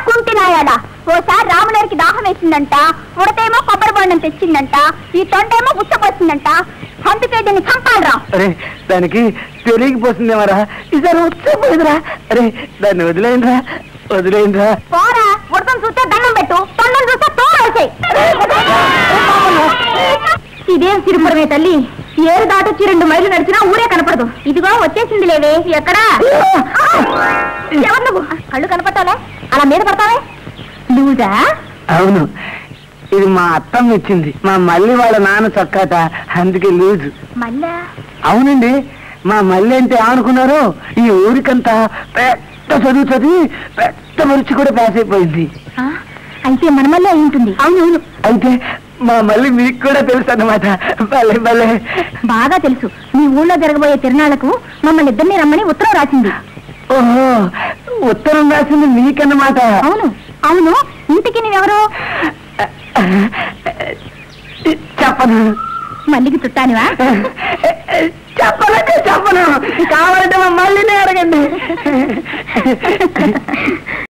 కుంటినాయాడా ఓసారి రాములరికి దాహం వేసిందంట, ఉడతేమో కొబ్బరి బొండం తెచ్చిందంట, ఈ తొండేమో ఉచ్చపోసిందంట. అందుకే దీన్ని చంపాలరా. అరే దానికి తెలియకపోతుందేమరా, ఈసారి ఉచ్చపోయిందిరా. అరే దాన్ని వదిలేయండిరా, వదిలేయండిరా. పోరా, ఉడతం చూస్తే దండం పెట్టు, తొండం చూస్తే తోడేసాయి. ఇదేం సిరిపురమే తల్లి, ఏరు దాటొచ్చి 2 మైళ్ళు నడిచినా ఊరే కనపడదు. ఇదిగో వచ్చేసింది లేవే. ఎక్కడా? ఎవరు నువ్వు? కళ్ళు కనపడతావులే, అలా మీద పడతావే. లూజా? అవును, ఇది మా అత్తమ్మ ఇచ్చింది. మా మళ్ళీ వాళ్ళ నాన్న చొక్కాట, అందుకే లూజు. మళ్ళా? అవునండి, మా మళ్ళీ అంటే ఏమనుకున్నారు, ఈ ఊరికంతా పెద్ద చదువు చదివి పెద్ద మనిషి కూడా పాస్ అయిపోయింది. అయితే మన మళ్ళీ అయి ఉంటుంది. అవునవును, అయితే మా మళ్ళీ మీకు కూడా తెలుసు అన్నమాట. భలే భలే. బాగా తెలుసు. మీ ఊళ్ళో జరగబోయే తిరునాళ్లకు మమ్మల్ని ఇద్దరిని రమ్మని ఉత్తరం రాసింది. ఓహో, ఉత్తరం రాసింది మీకన్నమాట. అవును అవును. ఇంటికి నువ్వెవరు? చెప్పను. మల్లికి చుట్టానివా? చెప్పను, కావాలంటే మా మళ్ళీనే అడగండి.